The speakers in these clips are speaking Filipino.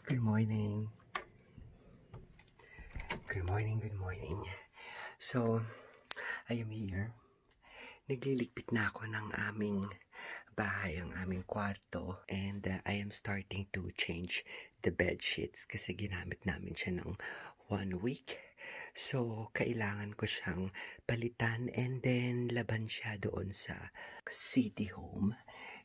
Good morning. Good morning. So, I am here. Nagliligpit na ako ng aming bahay, ang aming kwarto. And I am starting to change the bed sheets kasi ginamit namin siya ng 1 week. So, kailangan ko siyang palitan and then laban siya doon sa City Home.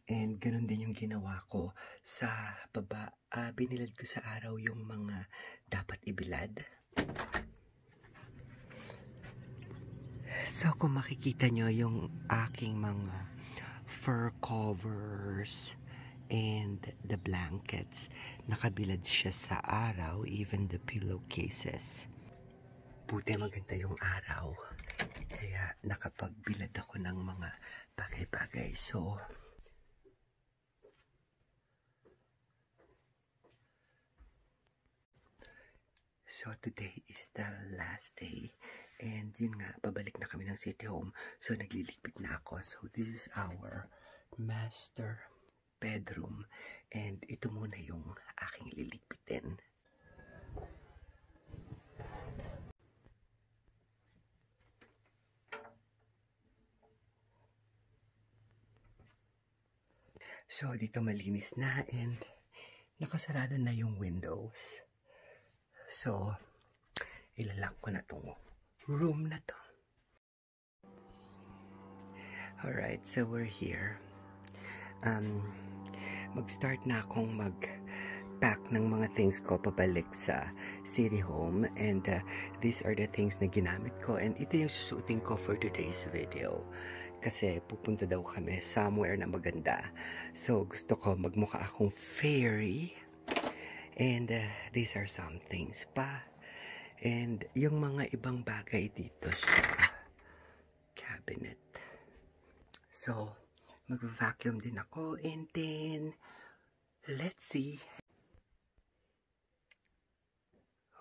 And ganun din yung ginawa ko sa baba. Binilad ko sa araw yung mga dapat ibilad. So kung makikita nyo yung aking mga fur covers and the blankets, nakabilad siya sa araw, even the pillowcases. Buti maganda yung araw, kaya nakapagbilad ako ng mga bagay-bagay. So today is the last day, and yun nga, babalik na kami ng City Home. So nagliligpit na ako. So this is our master bedroom, and ito muna yung aking liligpitin. So dito malinis na and nakasarado na yung windows. So, ilalak ko na tong room na to. Alright, so we're here. Mag-start na akong mag-pack ng mga things ko pabalik sa City Home. And these are the things na ginamit ko. And ito yung susuotin ko for today's video. Kasi pupunta daw kami somewhere na maganda. So, gusto ko magmukha akong fairy. And these are some things pa. And yung mga ibang bagay dito sa cabinet. So, mag-vacuum din ako. And then, let's see.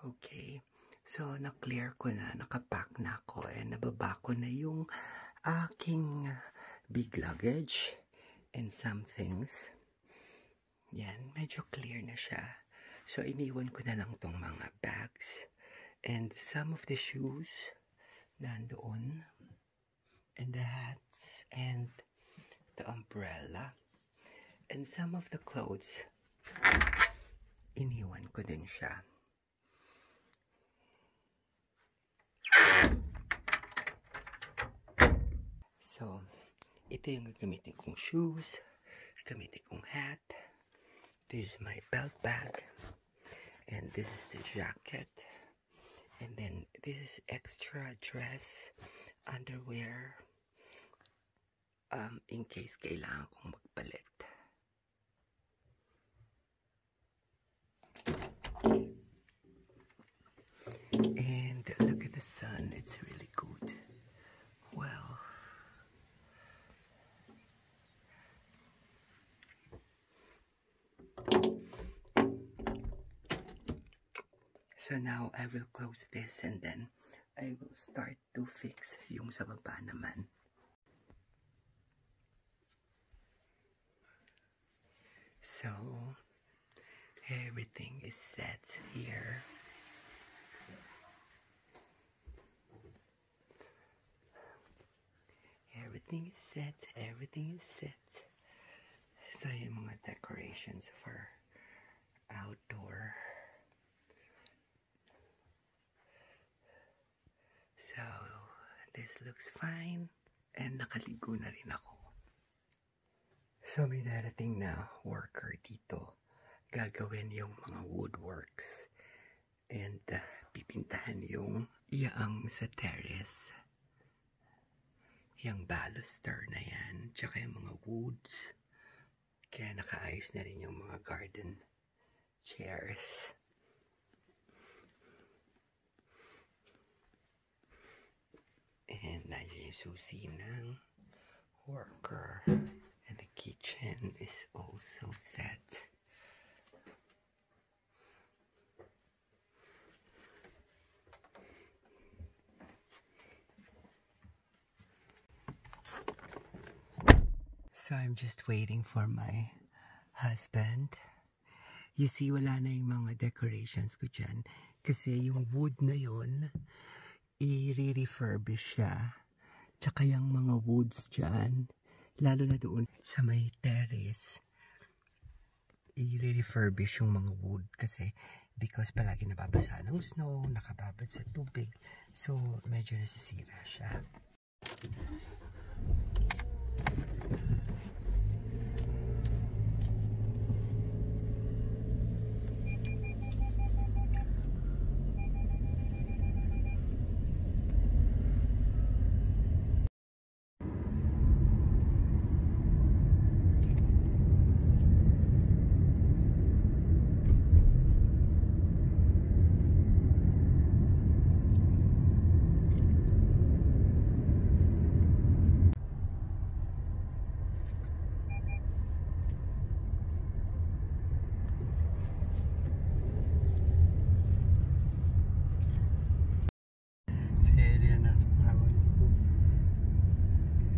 Okay. So, na-clear ko na. Nakapack na ako. And nababa ko na yung aking big luggage. And some things. Yan. Medyo clear na siya. So, iniwan ko na lang tong mga bags. And some of the shoes, nandoon. And the hats, and the umbrella. And some of the clothes, iniwan ko din siya. So, ito yung gagamitin kong shoes, gagamitin kong hat. This is my belt bag, and this is the jacket, and then this is extra dress, underwear, in case kailangan kong magpalit. And look at the sun, it's really good. Well, so now I will close this and then I will start to fix yung sa baba naman. So everything is set here. Everything is set. So yung mga decorations for outdoor. So, this looks fine. And nakaligo na rin ako. So, may darating na worker dito. Gagawin yung mga woodworks. And pipintahan yung iyaang sa terrace. Yung baluster na yan. Tsaka yung mga woods. Kaya nakaayos na rin yung mga garden chairs. And nandiyan yung susi ng worker. And the kitchen is also set. So I'm just waiting for my husband. You see, wala na yung mga decorations ko dyan. Kasi yung wood na yon i-refurbish siya. Tsaka yung mga woods dyan, lalo na doon sa may terrace, i-refurbish yung mga wood kasi because palagi nababasa ng snow, nakababad sa tubig. So, medyo nasisira siya.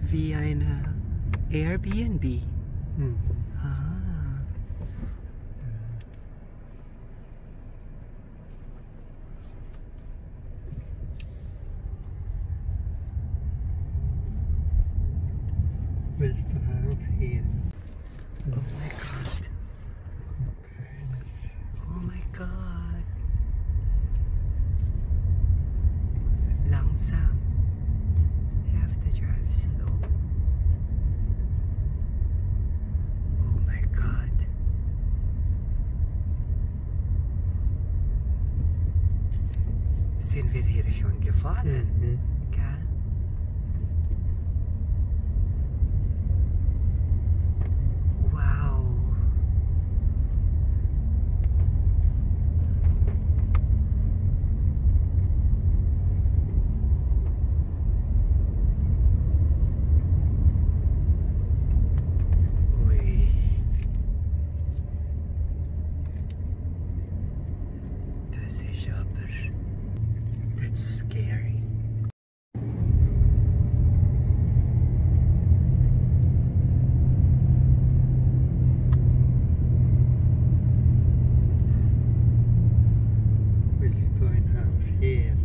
Via eine Airbnb. Ah. Where's the house here? Oh my god. Oh my god. Langsam. You have to drive slow. Oh my god. Sind wir hier schon gefahren? Gell? Wow. Ui. Das ist aber... That's scary. Willst du ein Haus hier?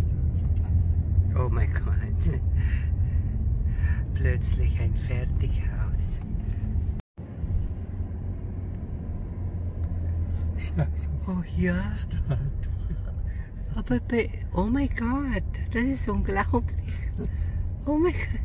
Oh my god. Plötzlich ein Fertighaus. Ja, so Oh ja. Aber oh my god. Das ist unglaublich. Oh my god. Oh wow.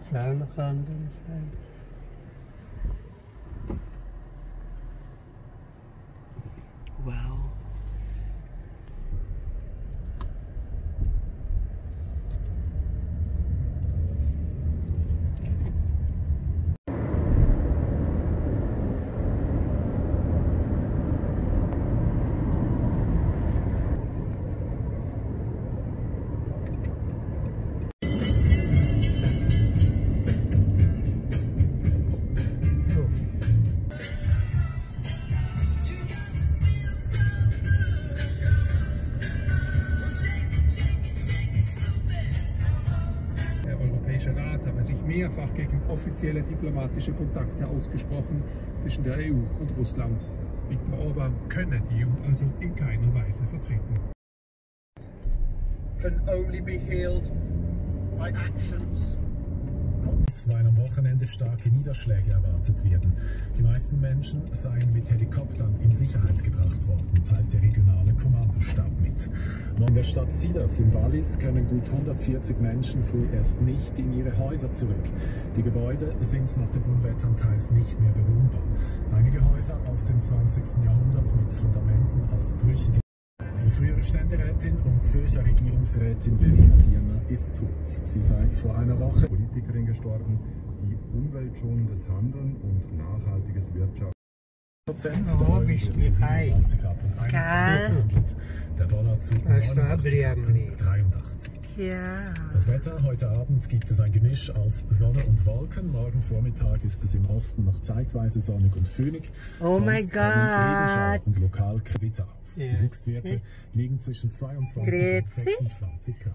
Schau nach andere Seite. Wow. Der Europäische Rat habe sich mehrfach gegen offizielle diplomatische Kontakte ausgesprochen zwischen der EU und Russland. Viktor Orban könne die EU also in keiner Weise vertreten. Can only be healed by actions weil am Wochenende starke Niederschläge erwartet werden. Die meisten Menschen seien mit Helikoptern in Sicherheit gebracht worden, teilt der regionale Kommandostab mit. In der Stadt Siders im Wallis können gut 140 Menschen vorerst nicht in ihre Häuser zurück. Die Gebäude sind nach den Unwettern teils nicht mehr bewohnbar. Einige Häuser aus dem 20. Jahrhundert mit Fundamenten aus brüchigen. Die frühere Ständerätin und Zürcher Regierungsrätin Verena Diener ist tot. Sie sei vor einer Woche Politikerin gestorben, die umweltschonendes Handeln und nachhaltiges Wirtschaften. Oh, wie schwierig. Der Dollar zu 89. Ja. Das Wetter: Heute Abend gibt es ein Gemisch aus Sonne und Wolken. Morgen Vormittag ist es im Osten noch zeitweise sonnig und föhnig. Oh mein Sonst kommen Regenschauer Gott. und lokal Gewitter auf. Die Ja. Höchstwerte liegen zwischen 22 und 26 Grad.